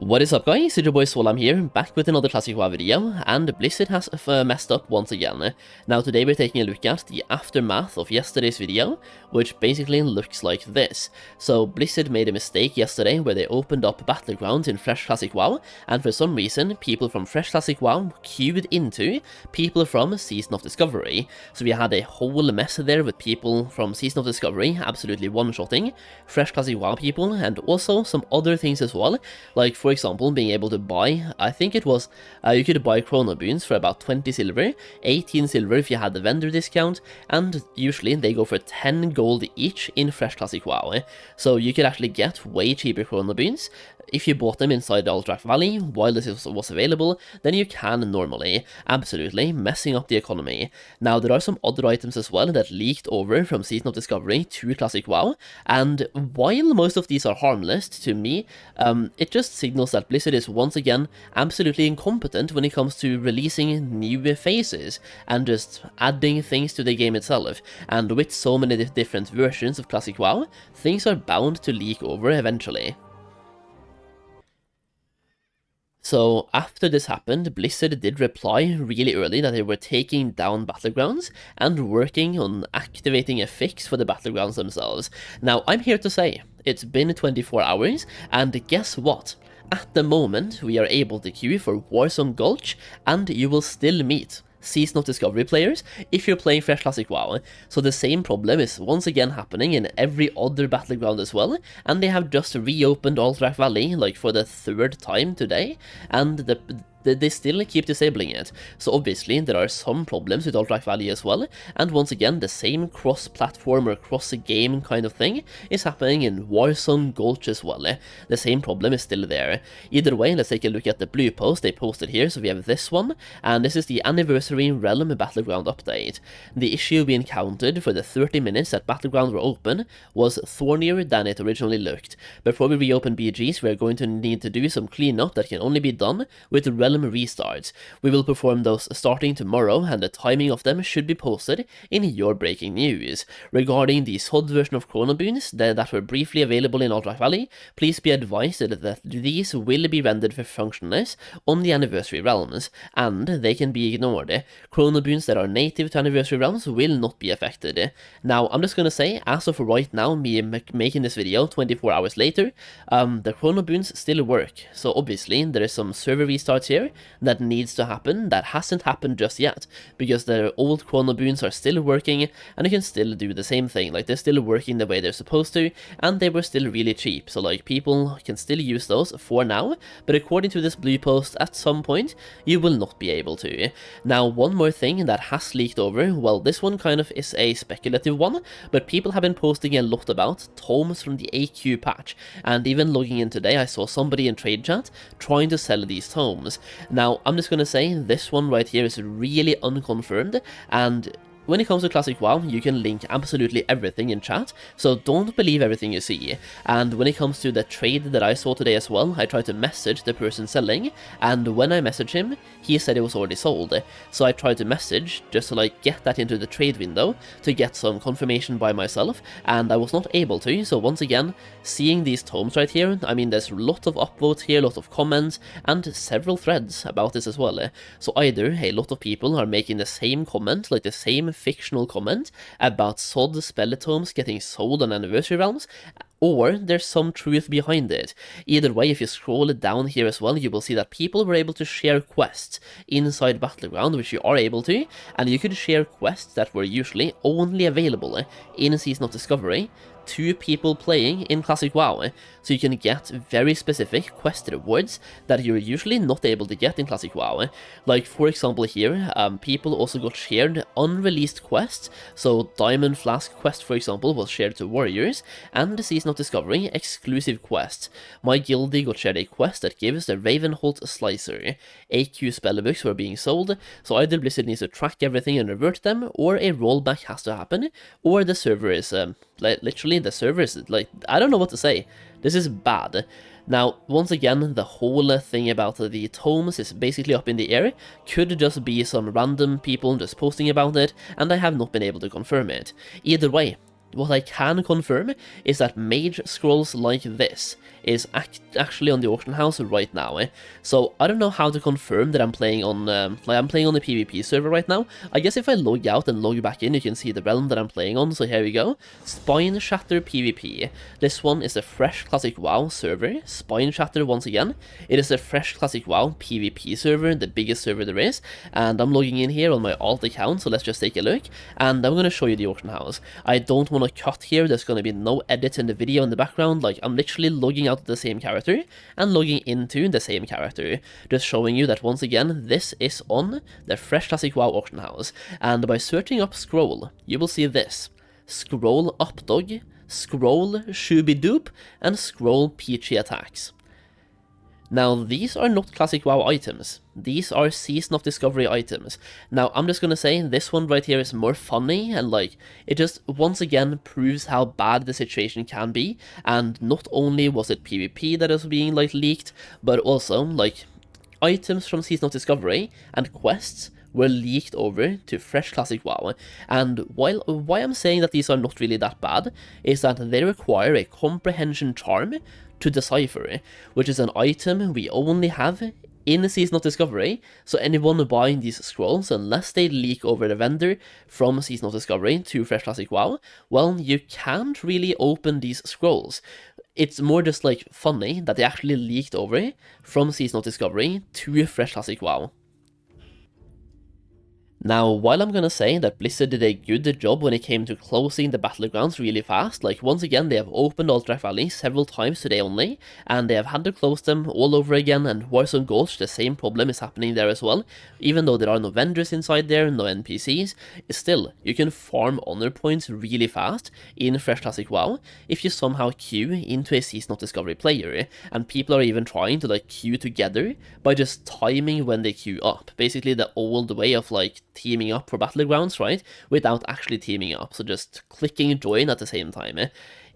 What is up guys, it's your boy Solheim here, back with another Classic WoW video, and Blizzard has messed up once again. Now today we're taking a look at the aftermath of yesterday's video, which basically looks like this. So Blizzard made a mistake yesterday where they opened up Battlegrounds in Fresh Classic WoW, and for some reason people from Fresh Classic WoW queued into people from Season of Discovery. So we had a whole mess there with people from Season of Discovery absolutely one-shotting Fresh Classic WoW people, and also some other things as well, like for example being able to buy, I think it was, you could buy Crona Boons for about 20 silver, 18 silver if you had the vendor discount, and usually they go for 10 gold each in Fresh Classic WoW. So you could actually get way cheaper Crona Boons if you bought them inside the Alterac Valley while this was available than you can normally, absolutely messing up the economy. Now there are some other items as well that leaked over from Season of Discovery to Classic WoW, and while most of these are harmless to me, it just signals that Blizzard is once again absolutely incompetent when it comes to releasing new phases and just adding things to the game itself. And with so many different versions of Classic WoW, things are bound to leak over eventually. So after this happened, Blizzard did reply really early that they were taking down Battlegrounds and working on activating a fix for the Battlegrounds themselves. Now I'm here to say, it's been 24 hours, and guess what? At the moment we are able to queue for Warzone Gulch, and you will still meet Season of Discovery players if you're playing Fresh Classic WoW. So the same problem is once again happening in every other Battleground as well, and they have just reopened Alterac Valley like for the third time today, and they still keep disabling it. So obviously there are some problems with Alterac Valley as well, and once again the same cross-platform or cross-game kind of thing is happening in Warzone Gulch as well. The same problem is still there. Either way, let's take a look at the blue post they posted here. So we have this one, and this is the Anniversary Realm Battleground update. The issue we encountered for the 30 minutes that Battleground were open was thornier than it originally looked. Before we reopen BGs, we are going to need to do some cleanup that can only be done with Realm restarts. We will perform those starting tomorrow, and the timing of them should be posted in your breaking news. Regarding the SOD version of Crona Boons that were briefly available in Alterac Valley, please be advised that these will be rendered for functionless on the Anniversary Realms, and they can be ignored. Crona Boons that are native to Anniversary Realms will not be affected. Now, I'm just gonna say, as of right now, me making this video 24 hours later, the Crona Boons still work. So obviously, there is some server restarts here that needs to happen that hasn't happened just yet, because the old Crona Boons are still working, and you can still do the same thing. Like, they're still working the way they're supposed to, and they were still really cheap, so like people can still use those for now, but according to this blue post, at some point you will not be able to. Now, one more thing that has leaked over, well, this one kind of is a speculative one, but people have been posting a lot about tomes from the AQ patch, and even logging in today I saw somebody in trade chat trying to sell these tomes. Now, I'm just gonna say this one right here is really unconfirmed, and when it comes to Classic WoW, you can link absolutely everything in chat, so don't believe everything you see. And when it comes to the trade that I saw today as well, I tried to message the person selling, and when I messaged him, he said it was already sold. So I tried to message just to like get that into the trade window to get some confirmation by myself, and I was not able to. So once again, seeing these tomes right here, I mean, there's a lot of upvotes here, a lot of comments, and several threads about this as well. So either a lot of people are making the same comment, like the same fictional comment about SOD spell tomes getting sold on Anniversary Realms, or there's some truth behind it. Either way, if you scroll down here as well, you will see that people were able to share quests inside Battleground, which you are able to, and you could share quests that were usually only available in Season of Discovery to people playing in Classic WoW, so you can get very specific quest rewards that you're usually not able to get in Classic WoW. Like for example here, people also got shared unreleased quests, so Diamond Flask quest for example was shared to Warriors, and the Season of Discovery exclusive quests. My guildie got shared a quest that gives the Ravenholt Slicer. AQ spellbooks were being sold, so either Blizzard needs to track everything and revert them, or a rollback has to happen, or the server is literally the server is like, I don't know what to say. This is bad. Now, once again, the whole thing about the tomes is basically up in the air. Could just be some random people just posting about it, and I have not been able to confirm it. Either way, what I can confirm is that mage scrolls like this is actually on the auction house right now. So I don't know how to confirm that I'm playing on I'm playing on the PvP server right now. I guess if I log out and log back in, you can see the realm that I'm playing on. So here we go. Spine Shatter PvP. This one is the Fresh Classic WoW server. Spine Shatter once again. It is the Fresh Classic WoW PvP server, the biggest server there is. And I'm logging in here on my alt account, so let's just take a look. And I'm going to show you the auction house. I don't want to cut here. There's going to be no edits in the video in the background. Like, I'm literally logging out the same character and logging into the same character, just showing you that once again this is on the Fresh Classic WoW auction house. And by searching up scroll, you will see this: scroll updog, scroll shooby-doop, and scroll peachy attacks. Now, these are not Classic WoW items. These are Season of Discovery items. Now, I'm just gonna say, this one right here is more funny, and like, it just once again proves how bad the situation can be. And not only was it PvP that is being like leaked, but also like items from Season of Discovery and quests were leaked over to Fresh Classic WoW. And while why I'm saying that these are not really that bad is that they require a comprehension charm to decipher, which is an item we only have in the Season of Discovery. So anyone buying these scrolls, unless they leak over the vendor from Season of Discovery to Fresh Classic WoW, well, you can't really open these scrolls. It's more just like funny that they actually leaked over from Season of Discovery to Fresh Classic WoW. Now, while I'm gonna say that Blizzard did a good job when it came to closing the Battlegrounds really fast, like once again they have opened Alterac Valley several times today only, and they have had to close them all over again, and Warzone Gulch, the same problem is happening there as well. Even though there are no vendors inside there, no NPCs, still, you can farm honor points really fast in Fresh Classic WoW if you somehow queue into a Season of Discovery player, and people are even trying to like queue together by just timing when they queue up. Basically the old way of like teaming up for Battlegrounds, right? Without actually teaming up, so just clicking join at the same time.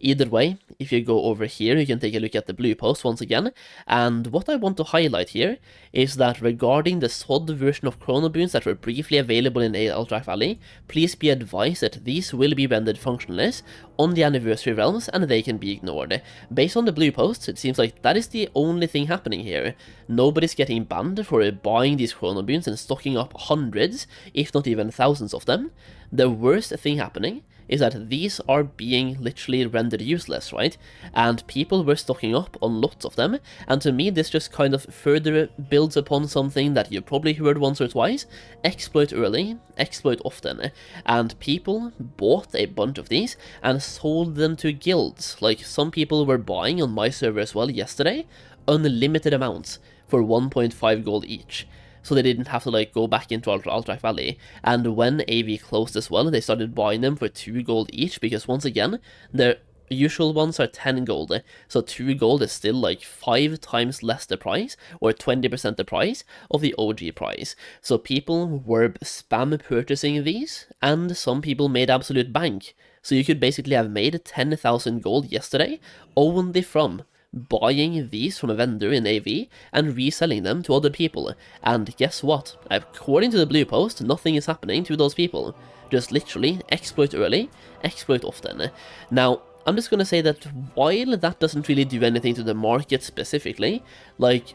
Either way, if you go over here, you can take a look at the blue post once again, and what I want to highlight here is that regarding the SOD version of Crona Boons that were briefly available in Alterac Valley, please be advised that these will be rendered functionless on the anniversary realms and they can be ignored. Based on the blue posts, it seems like that is the only thing happening here. Nobody's getting banned for buying these Crona Boons and stocking up hundreds, if not even thousands of them. The worst thing happening is that these are being literally rendered useless, right? And people were stocking up on lots of them, and to me this just kind of further builds upon something that you probably heard once or twice: exploit early, exploit often. And people bought a bunch of these and sold them to guilds. Like, some people were buying on my server as well yesterday, unlimited amounts for 1.5 gold each. So they didn't have to like go back into Alterac Valley. And when AV closed as well, they started buying them for 2 gold each, because once again, the usual ones are 10 gold, so 2 gold is still like 5 times less the price, or 20% the price of the OG price. So people were spam purchasing these, and some people made absolute bank. So you could basically have made 10,000 gold yesterday only from buying these from a vendor in AV and reselling them to other people. And guess what? According to the blue post, nothing is happening to those people. Just literally exploit early, exploit often. Now, I'm just gonna say that while that doesn't really do anything to the market specifically, like,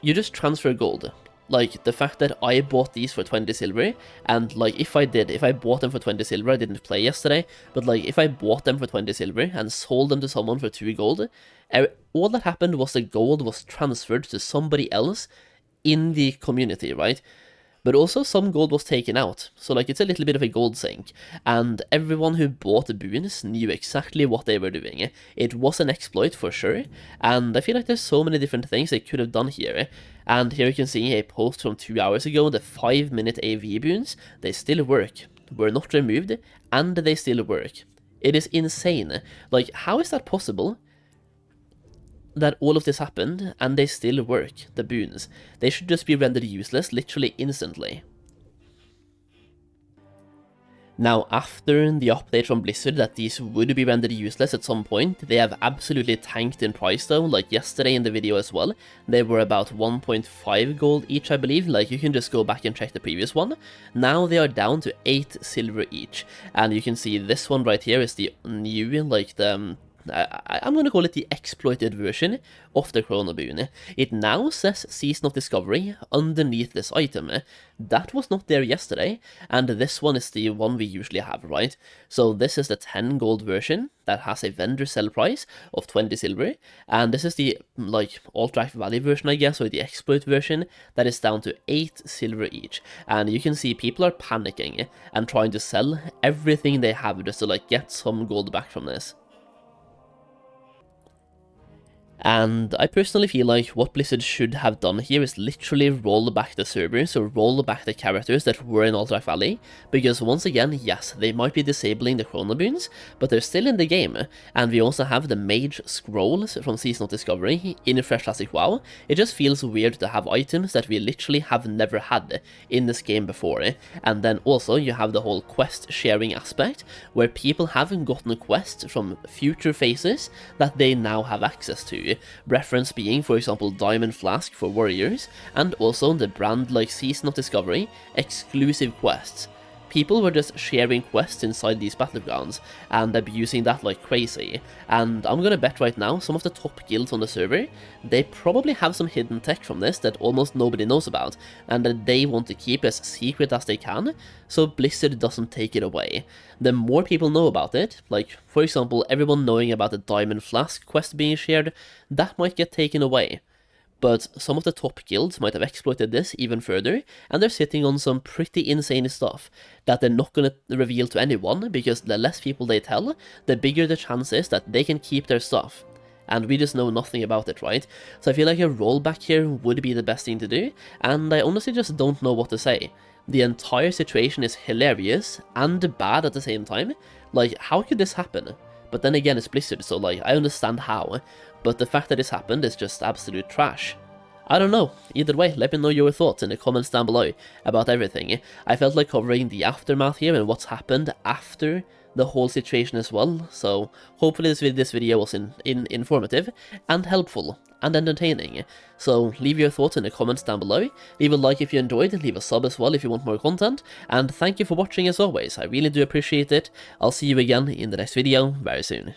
you just transfer gold. Like, the fact that I bought these for 20 silver, and like, if I bought them for 20 silver, I didn't play yesterday, but like, if I bought them for 20 silver and sold them to someone for 2 gold, all that happened was the gold was transferred to somebody else in the community, right? But also some gold was taken out, so like, it's a little bit of a gold sink, and everyone who bought the boons knew exactly what they were doing. It was an exploit for sure, and I feel like there's so many different things they could have done here. And here you can see a post from 2 hours ago, the 5-minute AV boons, they still work, were not removed, and they still work. It is insane. Like, how is that possible? That all of this happened and they still work, the boons. They should just be rendered useless literally instantly. Now, after the update from Blizzard that these would be rendered useless at some point, they have absolutely tanked in price though. Like yesterday in the video as well, they were about 1.5 gold each, I believe. Like, you can just go back and check the previous one. Now they are down to 8 silver each, and you can see this one right here is the new, like the I'm gonna call it the exploited version of the Crona Boon. It now says Season of Discovery underneath this item. That was not there yesterday, and this one is the one we usually have, right? So this is the 10 gold version that has a vendor sell price of 20 silver, and this is the, like, Alt-Right Valley version, I guess, or the exploit version, that is down to 8 silver each. And you can see people are panicking and trying to sell everything they have just to, like, get some gold back from this. And I personally feel like what Blizzard should have done here is literally roll back the servers, or roll back the characters that were in Alt-Right Valley, because once again, yes, they might be disabling the Crona Boons, but they're still in the game, and we also have the Mage Scrolls from Season of Discovery in Fresh Classic WoW. It just feels weird to have items that we literally have never had in this game before, and then also you have the whole quest sharing aspect, where people haven't gotten quests from future phases that they now have access to. Reference being, for example, Diamond Flask for Warriors, and also the brand like Season of Discovery exclusive quests. People were just sharing quests inside these Battlegrounds and abusing that like crazy, and I'm gonna bet right now some of the top guilds on the server, they probably have some hidden tech from this that almost nobody knows about, and that they want to keep as secret as they can, so Blizzard doesn't take it away. The more people know about it, like for example everyone knowing about the Diamond Flask quest being shared, that might get taken away. But some of the top guilds might have exploited this even further, and they're sitting on some pretty insane stuff that they're not going to reveal to anyone, because the less people they tell, the bigger the chance is that they can keep their stuff. And we just know nothing about it, right? So I feel like a rollback here would be the best thing to do, and I honestly just don't know what to say. The entire situation is hilarious and bad at the same time. Like, how could this happen? But then again, it's Blizzard, so like, I understand how, but the fact that this happened is just absolute trash. I don't know, either way, let me know your thoughts in the comments down below about everything. I felt like covering the aftermath here and what's happened after the whole situation as well, so hopefully this video was informative and helpful and entertaining. So leave your thoughts in the comments down below, leave a like if you enjoyed, leave a sub as well if you want more content, and thank you for watching as always, I really do appreciate it. I'll see you again in the next video very soon.